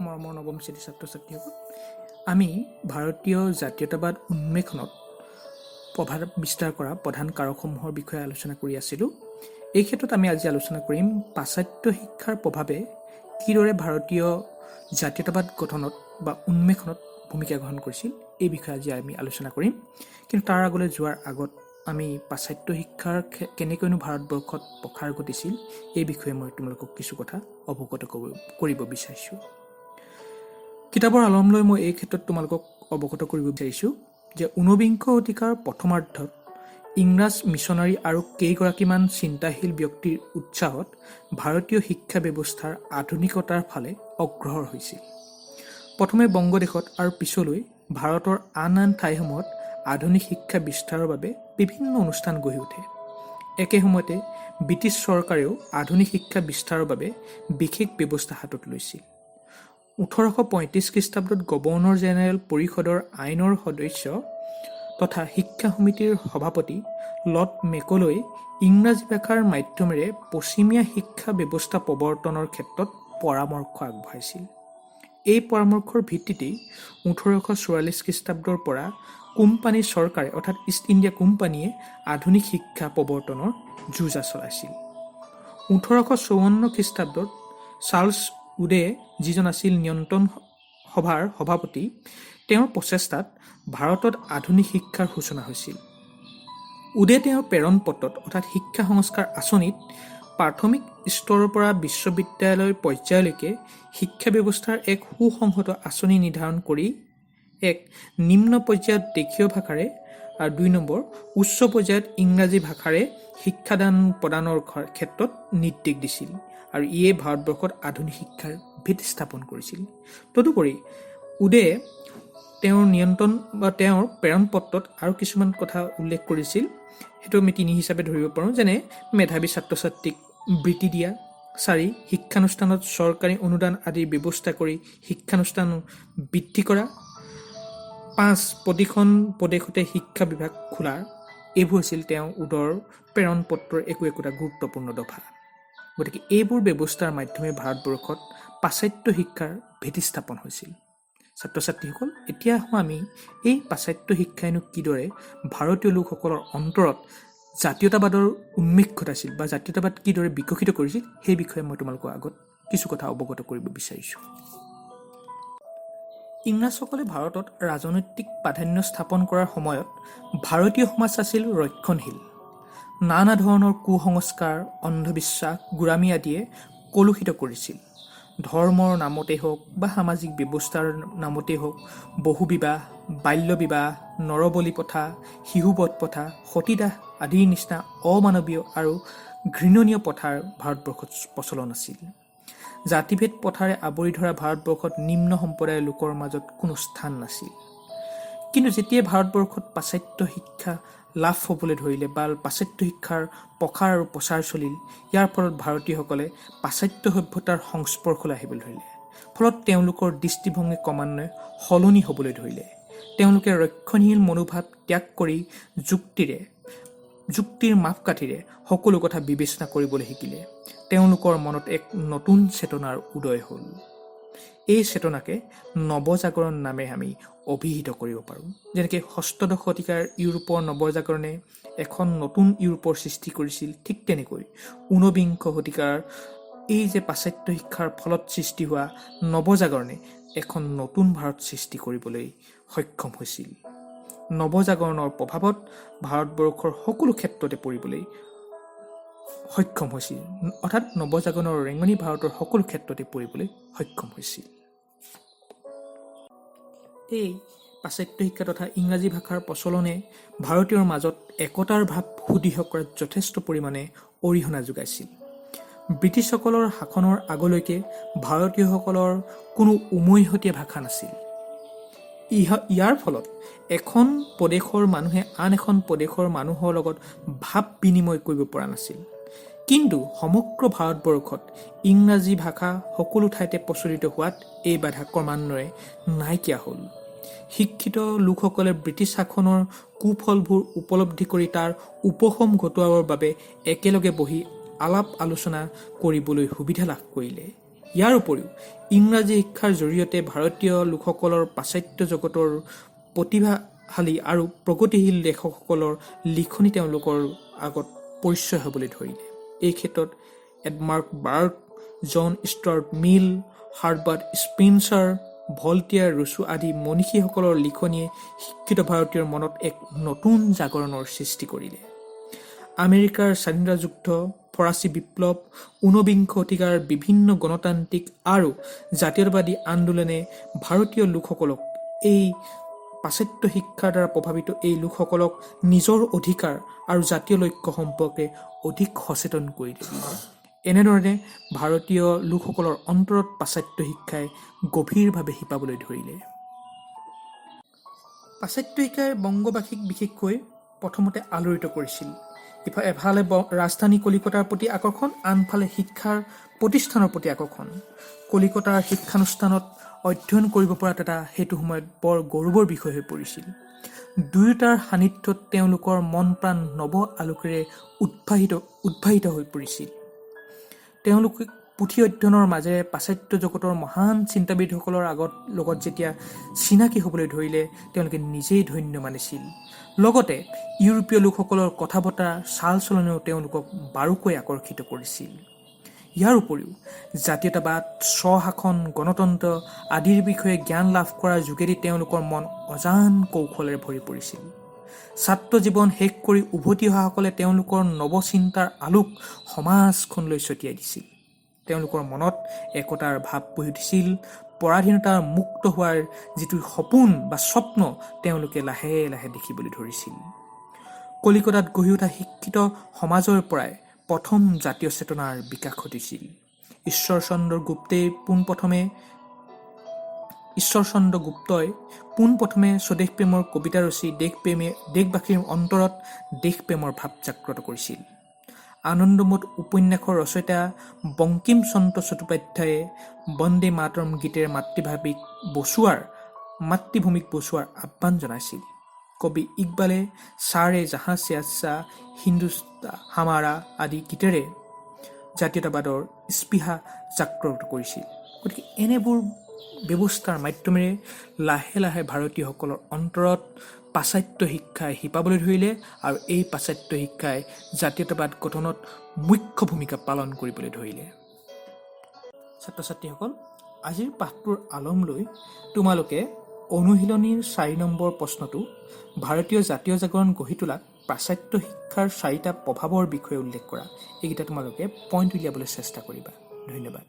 মৰমৰ নৱম শ্ৰেণীৰ ছাত্ৰ ছাত্ৰীসকল, আমি ভাৰতীয় জাতীয়তাবাদ উন্মেষণত প্ৰভাৱ বিস্তাৰ কৰা প্ৰধান কাৰকসমূহৰ বিষয়ে আলোচনা কৰি আছিলোঁ। এই ক্ষেত্ৰত আমি আজি আলোচনা কৰিম পাশ্চাত্য শিক্ষাৰ প্ৰভাৱে কিদৰে ভাৰতীয় জাতীয়তাবাদ গঠনত বা উন্মেষণত ভূমিকা গ্ৰহণ কৰিছিল, এই বিষয়ে আজি আমি আলোচনা কৰিম। কিন্তু তাৰ আগলৈ যোৱাৰ আগত আমি পাশ্চাত্য শিক্ষাৰ কেনেকৈনো ভাৰতবৰ্ষত প্ৰসাৰ ঘটিছিল, এই বিষয়ে মই তোমালোকক কিছু কথা অৱগত কৰিব বিচাৰিছোঁ। কিতাপৰ আলম লৈ মই এই ক্ষেত্ৰত তোমালোকক অৱগত কৰিব বিচাৰিছোঁ যে ঊনবিংশ শতিকাৰ প্ৰথমাৰ্ধত ইংৰাজ মিছনাৰী আৰু কেইগৰাকীমান চিন্তাশীল ব্যক্তিৰ উৎসাহত ভাৰতীয় শিক্ষা ব্যৱস্থাৰ আধুনিকতাৰ ফালে অগ্ৰসৰ হৈছিল। প্ৰথমে বংগদেশত আৰু পিছলৈ ভাৰতৰ আন আন ঠাইসমূহত আধুনিক শিক্ষা বিস্তাৰৰ বাবে বিভিন্ন অনুষ্ঠান গঢ়ি উঠে। একে সময়তে ব্ৰিটিছ চৰকাৰেও আধুনিক শিক্ষা বিস্তাৰৰ বাবে বিশেষ ব্যৱস্থা হাতত লৈছিল। 1835 খ্ৰীষ্টাব্দত গভৰ্ণৰ জেনেৰেল পৰিষদৰ আইনৰ সদস্য তথা শিক্ষা সমিতিৰ সভাপতি লৰ্ড মেকলৈ ইংৰাজী ভাষাৰ মাধ্যমেৰে পশ্চিমীয়া শিক্ষা ব্যৱস্থা প্ৰৱৰ্তনৰ ক্ষেত্ৰত পৰামৰ্শ আগবঢ়াইছিল। এই পৰামৰ্শৰ ভিত্তিতেই 1844 খ্ৰীষ্টাব্দৰ পৰা কোম্পানী চৰকাৰে অৰ্থাৎ ইষ্ট ইণ্ডিয়া কোম্পানীয়ে আধুনিক শিক্ষা প্ৰৱৰ্তনৰ যোজা চলাইছিল। 1854 খ্ৰীষ্টাব্দত চাৰ্লছ উডে, যিজন আছিল নিয়ন্ত্ৰণ সভাৰ সভাপতি, তেওঁৰ প্ৰচেষ্টাত ভাৰতত আধুনিক শিক্ষাৰ সূচনা হৈছিল। উডে তেওঁৰ প্ৰেৰণ পত্ৰত অৰ্থাৎ শিক্ষা সংস্কাৰ আঁচনিত প্ৰাথমিক স্তৰৰ পৰা বিশ্ববিদ্যালয় পৰ্যায়লৈকে শিক্ষা ব্যৱস্থাৰ এক সুসংহত আঁচনি নিৰ্ধাৰণ কৰি এক নিম্ন পৰ্যায়ত দেশীয় ভাষাৰে আৰু 2 নম্বৰ উচ্চ পৰ্যায়ত ইংৰাজী ভাষাৰে শিক্ষাদান প্ৰদানৰ ক্ষেত্ৰত নিৰ্দেশ দিছিল আৰু ইয়ে ভাৰতবৰ্ষত আধুনিক শিক্ষাৰ ভিত স্থাপন কৰিছিল। তদুপৰি উডে তেওঁৰ নিয়ন্ত্ৰণ বা তেওঁৰ প্ৰেৰণ পত্ৰত আৰু কিছুমান কথা উল্লেখ কৰিছিল। সেইটো আমি 3 হিচাপে ধৰিব পাৰোঁ, যেনে মেধাৱী ছাত্ৰ ছাত্ৰীক বৃত্তি দিয়া, 4 শিক্ষানুষ্ঠানত চৰকাৰী অনুদান আদিৰ ব্যৱস্থা কৰি শিক্ষানুষ্ঠান বৃদ্ধি কৰা, 5 প্ৰতিখন প্ৰদেশতে শিক্ষা বিভাগ খোলা। এইবোৰ আছিল তেওঁ উডৰ প্ৰেৰণ পত্ৰৰ একোটা গুৰুত্বপূৰ্ণ দফা। গতিকে এইবোৰ ব্যৱস্থাৰ মাধ্যমে ভাৰতবৰ্ষত পাশ্চাত্য শিক্ষাৰ ভেটি স্থাপন হৈছিল। ছাত্ৰ ছাত্ৰীসকল, এতিয়া আমি এই পাশ্চাত্য শিক্ষাইনো কিদৰে ভাৰতীয় লোকসকলৰ অন্তৰত জাতীয়তাবাদৰ উন্মেষ ঘটাইছিল বা জাতীয়তাবাদ কিদৰে বিকশিত কৰিছিল, সেই বিষয়ে মই তোমালোকৰ আগত কিছু কথা অৱগত কৰিব বিচাৰিছোঁ। ইংৰাজসকলে ভাৰতত ৰাজনৈতিক প্ৰাধান্য স্থাপন কৰাৰ সময়ত ভাৰতীয় সমাজ আছিল ৰক্ষণশীল। নানা ধৰণৰ কুসংস্কাৰ, অন্ধবিশ্বাস, গোড়ামী আদিয়ে কলুষিত কৰিছিল। ধৰ্মৰ নামতেই হওক বা সামাজিক ব্যৱস্থাৰ নামতেই হওক বহুবিবাহ, বাল্যবিবাহ, নৰবলি প্ৰথা, শিশুবধ প্ৰথা, সতীদাহ আদিৰ নিচিনা অমানৱীয় আৰু ঘৃণনীয় প্ৰথাৰ ভাৰতবৰ্ষত প্ৰচলন আছিল। জাতিভেদ প্ৰথাৰে আৱৰি ধৰা ভাৰতবৰ্ষত নিম্ন সম্প্ৰদায়ৰ লোকৰ মাজত কোনো স্থান নাছিল। কিন্তু যেতিয়া ভাৰতবৰ্ষত পাশ্চাত্য শিক্ষা লাভ হ'বলৈ ধৰিলে বা পাশ্চাত্য শিক্ষাৰ প্ৰসাৰ আৰু প্ৰচাৰ চলিল, ইয়াৰ ফলত ভাৰতীয়সকলে পাশ্চাত্য সভ্যতাৰ সংস্পৰ্শলৈ আহিবলৈ ধৰিলে। ফলত তেওঁলোকৰ দৃষ্টিভংগী ক্ৰমান্বয়ে সলনি হ'বলৈ ধৰিলে। তেওঁলোকে ৰক্ষণশীল মনোভাৱ ত্যাগ কৰি যুক্তিৰ মাপকাঠিৰে সকলো কথা বিবেচনা কৰিবলৈ শিকিলে। তেওঁলোকৰ মনত এক নতুন চেতনাৰ উদয় হ'ল। এই চেতনাকে নৱজাগৰণ নামেৰে আমি অভিহিত কৰিব পাৰোঁ। যেনেকৈ ষষ্ঠদশ শতিকাৰ ইউৰোপৰ নৱজাগৰণে এখন নতুন ইউৰোপৰ সৃষ্টি কৰিছিল, ঠিক তেনেকৈ ঊনবিংশ শতিকাৰ এই যে পাশ্চাত্য শিক্ষাৰ ফলত সৃষ্টি হোৱা নৱজাগৰণে এখন নতুন ভাৰত সৃষ্টি কৰিবলৈ সক্ষম হৈছিল। নৱজাগৰণৰ প্ৰভাৱত ভাৰতবৰ্ষৰ সকলো ক্ষেত্ৰতে পৰিবলৈ সক্ষম হৈছিল, অৰ্থাৎ নৱজাগৰণৰ ৰেঙনি ভাৰতৰ সকলো ক্ষেত্ৰতে পৰিবলৈ সক্ষম হৈছিল। এই পাশ্চাত্য শিক্ষা তথা ইংৰাজী ভাষাৰ প্ৰচলনে ভাৰতীয়ৰ মাজত একতাৰ ভাৱ সুদৃঢ় কৰাত যথেষ্ট পৰিমাণে অৰিহণা যোগাইছিল। ব্ৰিটিছসকলৰ শাসনৰ আগলৈকে ভাৰতীয়সকলৰ কোনো উমৈহতীয়া ভাষা নাছিল। ইয়াৰ ফলত এখন প্ৰদেশৰ মানুহে আন এখন প্ৰদেশৰ মানুহৰ লগত ভাৱ বিনিময় কৰিব পৰা নাছিল। কিন্তু সমগ্ৰ ভাৰতবৰ্ষত ইংৰাজী ভাষা সকলো ঠাইতে প্ৰচলিত হোৱাত এই বাধা ক্ৰমান্বয়ে নাইকিয়া হ'ল। শিক্ষিত লোকসকলে ব্ৰিটিছ শাসনৰ কুফলবোৰ উপলব্ধি কৰি তাৰ উপশম ঘটোৱাৰ বাবে একেলগে বহি আলাপ আলোচনা কৰিবলৈ সুবিধা লাভ কৰিলে। ইয়াৰ উপৰিও ইংৰাজী শিক্ষাৰ জৰিয়তে ভাৰতীয় লোকসকলৰ পাশ্চাত্য জগতৰ প্ৰতিভাশালী আৰু প্ৰগতিশীল লেখকসকলৰ লিখনি তেওঁলোকৰ আগত পৰিচয় হ'বলৈ ধৰিলে। এই ক্ষেত্ৰত Edmund Burke, John Stuart Mill, Herbert Spencer, Voltaire Rousseau আদি মনীষীসকলৰ লিখনিয়ে শিক্ষিত ভাৰতীয়ৰ মনত এক নতুন জাগৰণৰ সৃষ্টি কৰিলে। আমেৰিকাৰ স্বাধীনতা যুদ্ধ, ফৰাচী বিপ্লৱ, ঊনবিংশ শতিকাৰ বিভিন্ন গণতান্ত্ৰিক আৰু জাতীয়তাবাদী আন্দোলনে ভাৰতীয় লোকসকলক এই পাশ্চাত্য শিক্ষাৰ দ্বাৰা প্ৰভাৱিত এই লোকসকলক নিজৰ অধিকাৰ আৰু জাতীয় লক্ষ্য সম্পৰ্কে অধিক সচেতন কৰি তুলিলে। এনেধৰণে ভাৰতীয় লোকসকলৰ অন্তৰত পাশ্চাত্য শিক্ষাই গভীৰভাৱে শিপাবলৈ ধৰিলে। পাশ্চাত্য শিক্ষাই বংগবাসীক বিশেষকৈ প্ৰথমতে আলোড়িত কৰিছিল। এফালে ৰাজধানী কলিকতাৰ প্ৰতি আকৰ্ষণ, আনফালে শিক্ষাৰ প্ৰতিষ্ঠানৰ প্ৰতি আকৰ্ষণ। কলিকতাৰ শিক্ষানুষ্ঠানত অধ্যয়ন কৰিব পৰাত এটা সেইটো সময়ত বৰ গৌৰৱৰ বিষয় হৈ পৰিছিল। দুয়োটাৰ সান্নিধ্যত তেওঁলোকৰ মন প্ৰাণ নৱ আলোকেৰে উদ্ভাসিত হৈ পৰিছিল। তেওঁলোকে পুথি অধ্যয়নৰ মাজেৰে পাশ্চাত্য জগতৰ মহান চিন্তাবিদসকলৰ লগত যেতিয়া চিনাকি হ'বলৈ ধৰিলে, তেওঁলোকে নিজেই ধন্য মানিছিল। লগতে ইউৰোপীয় লোকসকলৰ কথা বতৰা, চাল চলনেও তেওঁলোকক বাৰুকৈ আকৰ্ষিত কৰিছিল। ইয়াৰ উপৰিও জাতীয়তাবাদ, স্বশাসন, গণতন্ত্ৰ আদিৰ বিষয়ে জ্ঞান লাভ কৰাৰ যোগেদি তেওঁলোকৰ মন অজান কৌশলেৰে ভৰি পৰিছিল। ছাত্ৰ জীৱন শেষ কৰি উভতি অহাসকলে তেওঁলোকৰ নৱচিন্তাৰ আলোক সমাজখনলৈ ছটিয়াই দিছিল। তেওঁলোকৰ মনত একতাৰ ভাৱ বহি উঠিছিল। পৰাধীনতাৰ মুক্ত হোৱাৰ যিটো সপোন বা স্বপ্ন তেওঁলোকে লাহে লাহে দেখিবলৈ ধৰিছিল। কলিকতাত গঢ়ি উঠা শিক্ষিত সমাজৰ পৰাই প্ৰথম জাতীয় চেতনাৰ বিকাশ ঘটিছিল। ঈশ্বৰচন্দ্ৰ গুপ্তই পোনপ্ৰথমে স্বদেশপ্ৰেমৰ কবিতা ৰচি দেশবাসীৰ অন্তৰত দেশপ্ৰেমৰ ভাৱ জাগ্ৰত কৰিছিল। আনন্দমঠ উপন্যাসৰ ৰচয়িতা বংকিম চন্দ্ৰ চট্টোপাধ্যায়ে বন্দে মাতৰম গীতেৰে মাতৃভূমিক বচোৱাৰ আহ্বান জনাইছিল। কবি ইকবালে চাৰে জাহাঁ সে আচ্ছা, হিন্দুস্তান হামাৰা আদি গীতেৰে জাতীয়তাবাদৰ স্পৃহা জাগ্ৰত কৰিছিল। গতিকে এনেবোৰ ব্যৱস্থাৰ মাধ্যমেৰে লাহে লাহে ভাৰতীয়সকলৰ অন্তৰত পাশ্চাত্য শিক্ষাই শিপাবলৈ ধৰিলে আৰু এই পাশ্চাত্য শিক্ষাই জাতীয়তাবাদ গঠনত মুখ্য ভূমিকা পালন কৰিবলৈ ধৰিলে। ছাত্ৰ ছাত্ৰীসকল, আজিৰ পাঠটোৰ আলম লৈ তোমালোকে অনুশীলনীৰ 4 নম্বৰ প্ৰশ্নটো ভাৰতীয় জাতীয় জাগৰণ গঢ়ি তোলাত পাশ্চাত্য শিক্ষাৰ 4টা প্ৰভাৱৰ বিষয়ে উল্লেখ কৰা। এইকেইটা তোমালোকে পইণ্ট উলিয়াবলৈ চেষ্টা কৰিবা। ধন্যবাদ।